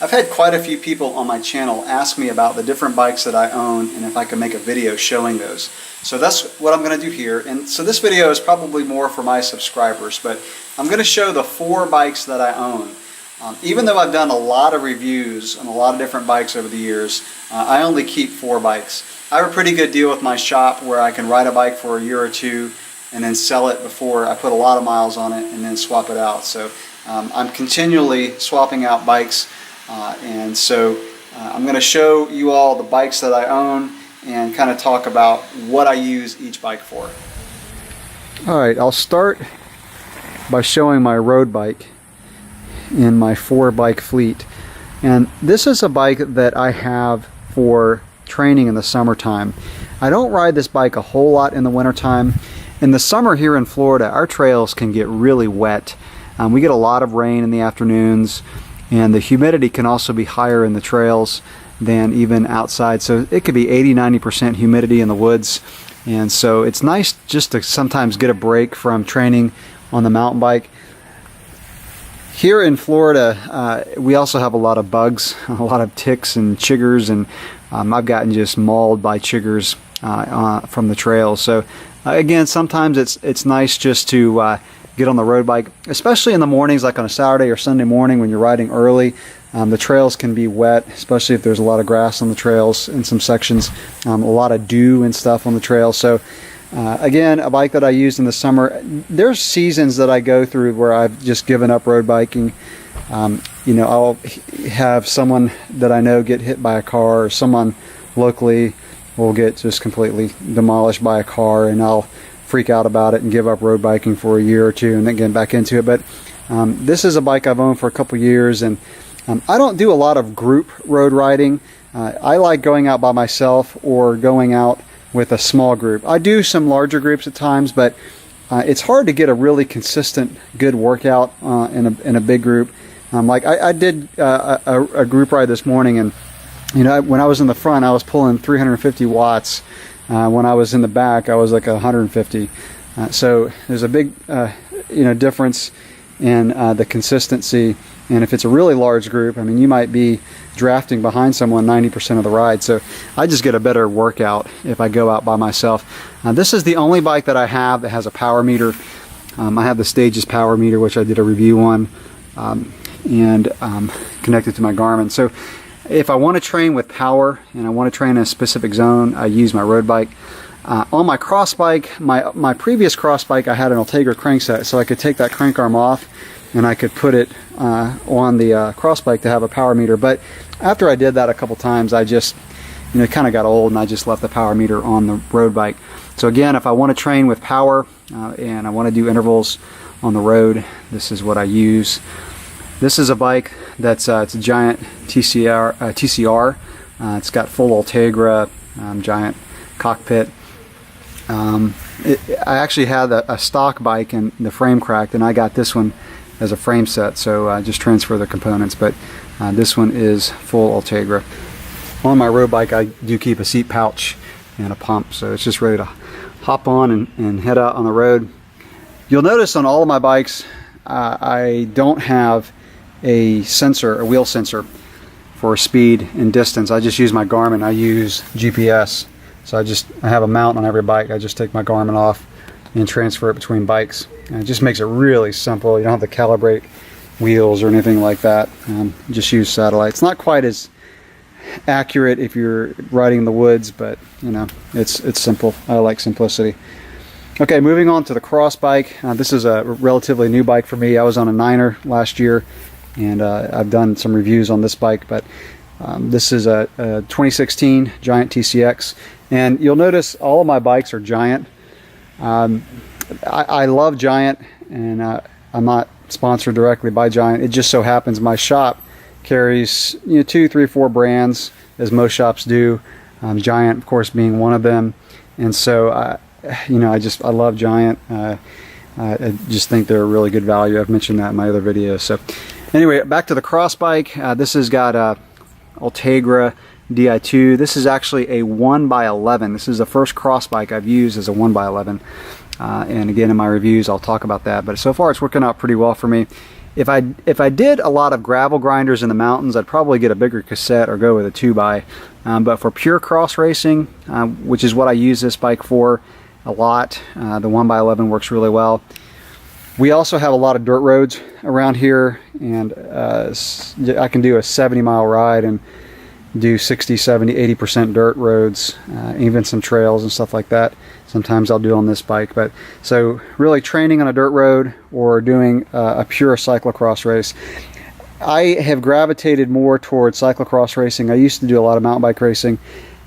I've had quite a few people on my channel ask me about the different bikes that I own and if I can make a video showing those. So that's what I'm going to do here. And so this video is probably more for my subscribers, but I'm going to show the 4 bikes that I own. Even though I've done a lot of reviews on a lot of different bikes over the years, I only keep 4 bikes. I have a pretty good deal with my shop where I can ride a bike for a year or 2 and then sell it before I put a lot of miles on it and then swap it out. So I'm continually swapping out bikes. And so I'm going to show you all the bikes that I own and kind of talk about what I use each bike for. Alright, I'll start by showing my road bike in my 4 bike fleet. And this is a bike that I have for training in the summertime. I don't ride this bike a whole lot in the wintertime. In the summer here in Florida, our trails can get really wet. We get a lot of rain in the afternoons, and the humidity can also be higher in the trails than even outside. So it could be 80–90% humidity in the woods. And so it's nice just to sometimes get a break from training on the mountain bike. Here in Florida, we also have a lot of bugs, a lot of ticks and chiggers, and I've gotten just mauled by chiggers from the trails. So again, sometimes it's nice just to get on the road bike, especially in the mornings, like on a Saturday or Sunday morning when you're riding early. The trails can be wet, especially if there's a lot of grass on the trails in some sections, a lot of dew and stuff on the trail. So again, a bike that I used in the summer. There's seasons that I go through where I've just given up road biking. You know, I'll have someone that I know get hit by a car, or someone locally will get just completely demolished by a car, and I'll freak out about it and give up road biking for a year or 2 and then get back into it. But this is a bike I've owned for a couple years, and I don't do a lot of group road riding. I like going out by myself or going out with a small group. I do some larger groups at times, but it's hard to get a really consistent good workout in a big group. Like I did a group ride this morning, and you know, when I was in the front I was pulling 350 watts. When I was in the back, I was like 150. So there's a big, you know, difference in the consistency. And if it's a really large group, I mean, you might be drafting behind someone 90% of the ride. So I just get a better workout if I go out by myself. This is the only bike that I have that has a power meter. I have the Stages power meter, which I did a review on, and connected to my Garmin. So if I want to train with power and I want to train in a specific zone, I use my road bike. On my cross bike, my previous cross bike, I had an Ultegra crankset, so I could take that crank arm off and I could put it on the cross bike to have a power meter. But after I did that a couple times, I just, you know, kind of got old, and I just left the power meter on the road bike. So again, if I want to train with power and I want to do intervals on the road, this is what I use. This is a bike that's it's a Giant TCR. It's got full Ultegra, Giant cockpit. I actually had a stock bike and the frame cracked, and I got this one as a frame set, so I just transfer the components. But this one is full Ultegra. On my road bike, I do keep a seat pouch and a pump, so it's just ready to hop on and head out on the road. You'll notice on all of my bikes, I don't have a sensor, a wheel sensor for speed and distance. I just use my Garmin. I use GPS. So I have a mount on every bike. I just take my Garmin off and transfer it between bikes. And it just makes it really simple. You don't have to calibrate wheels or anything like that. Just use satellite. It's not quite as accurate if you're riding in the woods, but you know, it's simple. I like simplicity. Okay, moving on to the cross bike. This is a relatively new bike for me. I was on a Niner last year, and I've done some reviews on this bike, but this is a 2016 Giant TCX, and you'll notice all of my bikes are Giant. I love Giant, and I'm not sponsored directly by Giant. It just so happens my shop carries, you know, 2, 3, 4 brands, as most shops do. Giant, of course, being one of them, and so you know, I love Giant. I just think they're a really good value. I've mentioned that in my other videos. So anyway, back to the cross bike. This has got a Ultegra Di2. This is actually a 1x11. This is the first cross bike I've used as a 1x11. And again, in my reviews, I'll talk about that. But so far, it's working out pretty well for me. If I did a lot of gravel grinders in the mountains, I'd probably get a bigger cassette or go with a 2x. But for pure cross racing, which is what I use this bike for a lot, the 1x11 works really well. We also have a lot of dirt roads around here, and I can do a 70-mile ride and do 60, 70, 80% dirt roads, even some trails and stuff like that. Sometimes I'll do on this bike. But so really training on a dirt road or doing a pure cyclocross race. I have gravitated more towards cyclocross racing. I used to do a lot of mountain bike racing.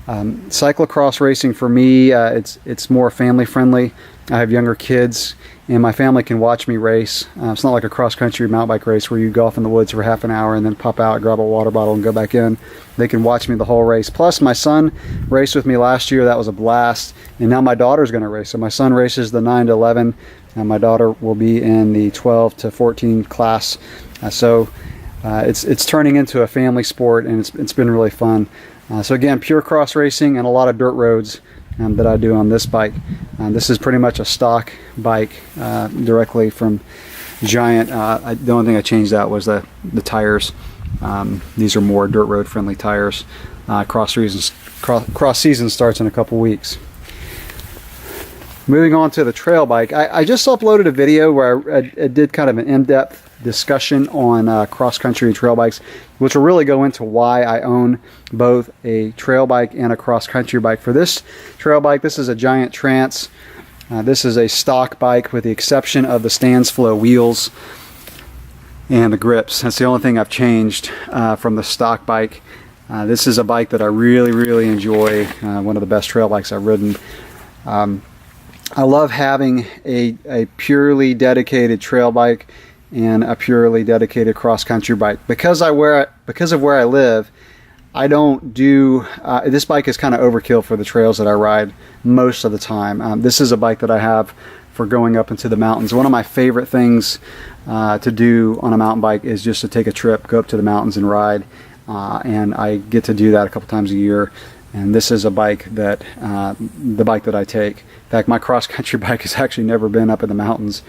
Cyclocross racing for me, it's more family friendly. I have younger kids, and my family can watch me race. It's not like a cross-country mountain bike race where you go off in the woods for half an hour and then pop out, grab a water bottle, and go back in. They can watch me the whole race. Plus, my son raced with me last year. That was a blast. And now my daughter's going to race. So my son races the 9 to 11, and my daughter will be in the 12 to 14 class. It's turning into a family sport, and it's been really fun. So again, pure cross racing and a lot of dirt roads that I do on this bike. This is pretty much a stock bike directly from Giant. The only thing I changed out was the tires. These are more dirt road friendly tires. Cross season starts in a couple weeks. Moving on to the trail bike, I just uploaded a video where I did kind of an in-depth discussion on cross-country trail bikes, which will really go into why I own both a trail bike and a cross-country bike. For this trail bike, this is a Giant Trance. This is a stock bike with the exception of the Standsflow wheels and the grips. That's the only thing I've changed from the stock bike. This is a bike that I really enjoy, one of the best trail bikes I've ridden. I love having a purely dedicated trail bike and a purely dedicated cross-country bike. Because of where I live, I don't do this bike is kind of overkill for the trails that I ride most of the time. This is a bike that I have for going up into the mountains. One of my favorite things to do on a mountain bike is just to take a trip, go up to the mountains and ride, and I get to do that a couple times a year. And this is a bike that the bike that I take. In fact, my cross-country bike has actually never been up in the mountains.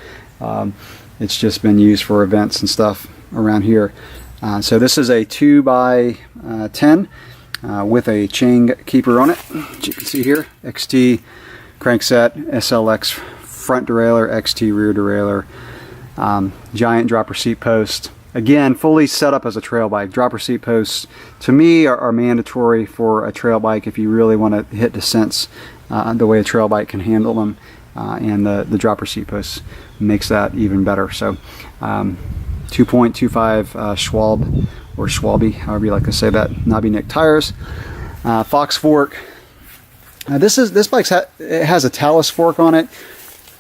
It's just been used for events and stuff around here. So this is a 2x10 with a chain keeper on it, as you can see here. XT crankset, SLX front derailleur, XT rear derailleur, Giant dropper seat post. Again, fully set up as a trail bike. Dropper seat posts, to me, are mandatory for a trail bike if you really want to hit descents the way a trail bike can handle them. And the dropper seat post makes that even better. So 2.25 Schwalbe or Schwalbe, however you like to say that, knobby neck tires. Fox fork. This bike has a Talus fork on it.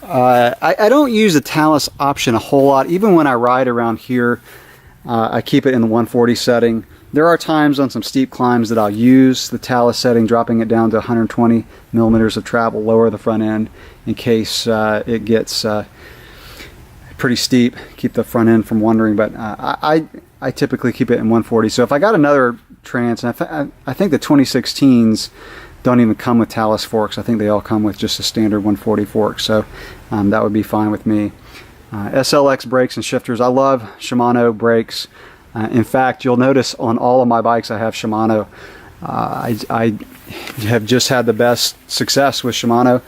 I don't use the Talus option a whole lot. Even when I ride around here, I keep it in the 140 setting. There are times on some steep climbs that I'll use the Talus setting, dropping it down to 120 millimeters of travel, lower the front end in case it gets pretty steep, keep the front end from wandering. But I typically keep it in 140. So if I got another Trance, and I think the 2016s don't even come with Talus forks. I think they all come with just a standard 140 fork. So that would be fine with me. SLX brakes and shifters. I love Shimano brakes. In fact, you'll notice on all of my bikes I have Shimano. I have just had the best success with Shimano,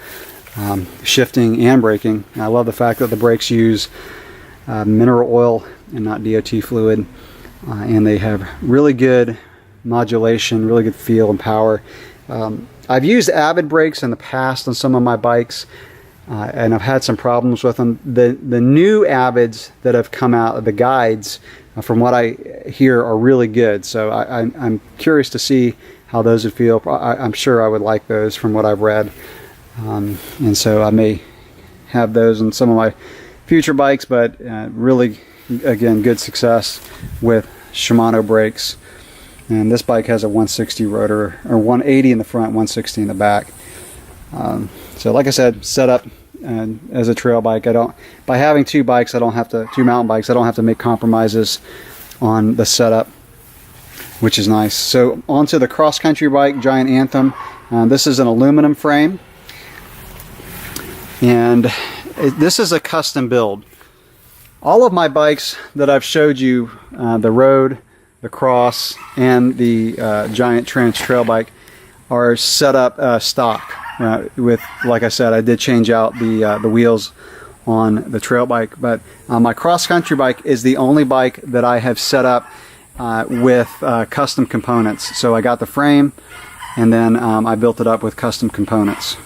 shifting and braking. I love the fact that the brakes use mineral oil and not DOT fluid, and they have really good modulation, really good feel and power. I've used Avid brakes in the past on some of my bikes, and I've had some problems with them. The new Avids that have come out, the guides, from what I hear, are really good. So I'm curious to see how those would feel. I'm sure I would like those from what I've read. And so I may have those on some of my future bikes, but really, again, good success with Shimano brakes. And this bike has a 160 rotor, or 180 in the front, 160 in the back. So like I said, set up as a trail bike. By having two bikes, two mountain bikes, I don't have to make compromises on the setup, which is nice. So onto the cross-country bike, Giant Anthem. This is an aluminum frame, and this is a custom build. All of my bikes that I've showed you, the road, the cross, and the Giant Trench trail bike, are set up stock. With, like I said, I did change out the wheels on the trail bike, but my cross-country bike is the only bike that I have set up with custom components. So I got the frame, and then I built it up with custom components.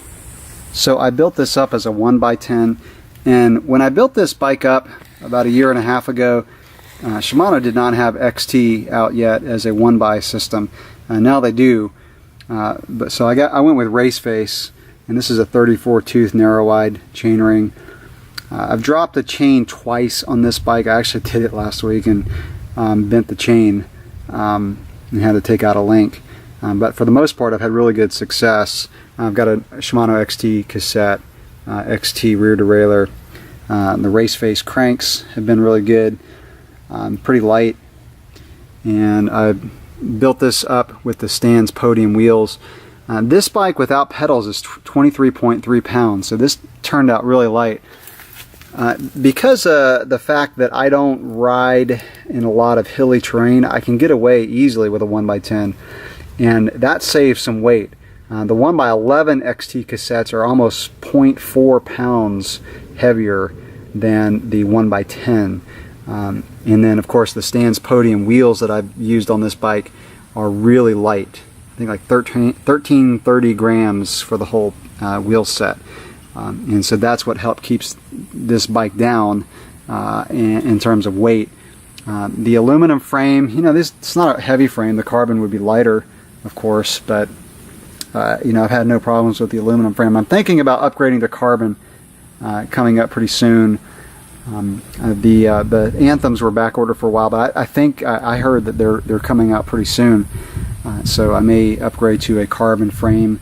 So I built this up as a 1x10, and when I built this bike up about 1.5 years ago, Shimano did not have XT out yet as a 1x system. Now they do. But so I went with Race Face, and this is a 34 tooth narrow wide chainring. I've dropped the chain twice on this bike. I actually did it last week and bent the chain and had to take out a link. But for the most part, I've had really good success. I've got a Shimano XT cassette, XT rear derailleur. The Race Face cranks have been really good, pretty light, and I built this up with the Stan's Podium wheels. This bike without pedals is 23.3 pounds, so this turned out really light. Because the fact that I don't ride in a lot of hilly terrain, I can get away easily with a 1x10, and that saves some weight. The 1x11 XT cassettes are almost 0.4 pounds heavier than the 1x10. And then of course the Stan's Podium wheels that I've used on this bike are really light. I think like 1330 grams for the whole wheel set. And so that's what helped keeps this bike down in terms of weight. The aluminum frame, you know, it's not a heavy frame. The carbon would be lighter, of course, but you know, I've had no problems with the aluminum frame. I'm thinking about upgrading to carbon coming up pretty soon. The Anthems were back ordered for a while, but I think I heard that they're coming out pretty soon. So I may upgrade to a carbon frame.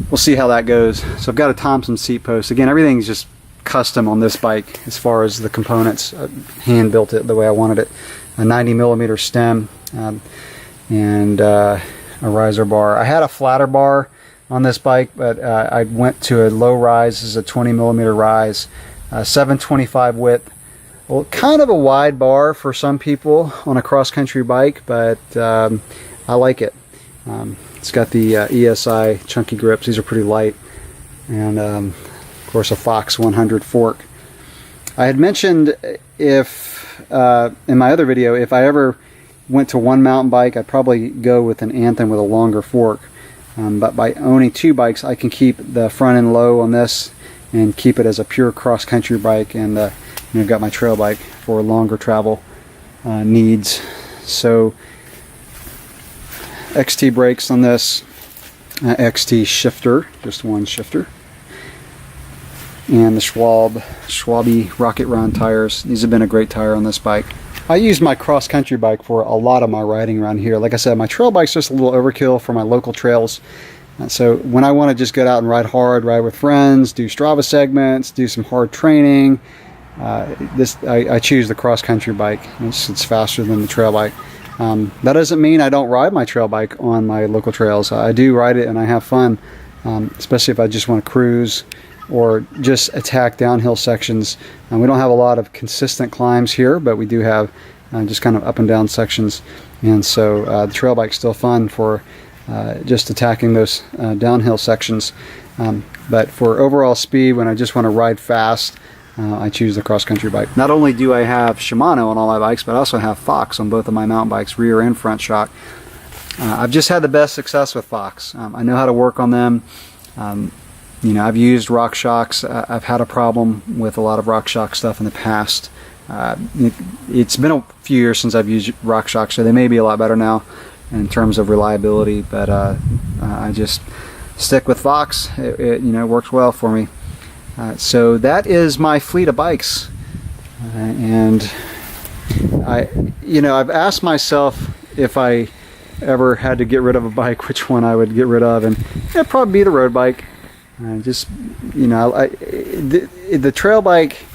We'll see how that goes. So I've got a Thompson seat post. Again, everything's just custom on this bike as far as the components. I hand built it the way I wanted it. A 90mm stem and a riser bar. I had a flatter bar on this bike, but I went to a low rise. This is a 20mm rise, 725 width. Well, kind of a wide bar for some people on a cross-country bike, but I like it. It's got the ESI chunky grips. These are pretty light, and of course a Fox 100 fork. I had mentioned if in my other video, if I ever went to one mountain bike, I'd probably go with an Anthem with a longer fork. But by owning two bikes, I can keep the front end low on this and keep it as a pure cross-country bike, and you know, I've got my trail bike for longer travel needs. So XT brakes on this, XT shifter, just one shifter, and the Schwalbe Rocket Run tires. These have been a great tire on this bike. I use my cross-country bike for a lot of my riding around here. Like I said, my trail bike's just a little overkill for my local trails. So when I want to just get out and ride hard, ride with friends, do Strava segments, do some hard training, I choose the cross-country bike. It's faster than the trail bike. That doesn't mean I don't ride my trail bike on my local trails. I do ride it and I have fun, especially if I just want to cruise or just attack downhill sections. We don't have a lot of consistent climbs here, but we do have just kind of up and down sections, and so the trail bike's still fun for just attacking those downhill sections. But for overall speed, when I just want to ride fast, I choose the cross-country bike. Not only do I have Shimano on all my bikes, but I also have Fox on both of my mountain bikes, rear and front shock. I've just had the best success with Fox. I know how to work on them. You know, I've used RockShox. I've had a problem with a lot of RockShox stuff in the past. It's been a few years since I've used RockShox, so they may be a lot better now in terms of reliability, but I just stick with Fox. It you know, works well for me. So that is my fleet of bikes, and I've asked myself if I ever had to get rid of a bike, which one I would get rid of, and it'd probably be the road bike. Just, you know, the trail bike,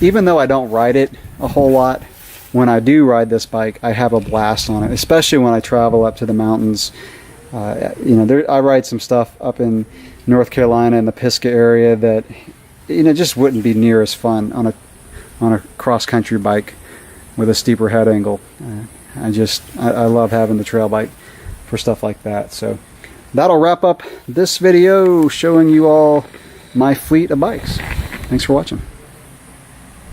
even though I don't ride it a whole lot, when I do ride this bike, I have a blast on it, especially when I travel up to the mountains. You know, I ride some stuff up in North Carolina in the Pisgah area that, you know, just wouldn't be near as fun on on a cross-country bike with a steeper head angle. I love having the trail bike for stuff like that. So that'll wrap up this video showing you all my fleet of bikes. Thanks for watching.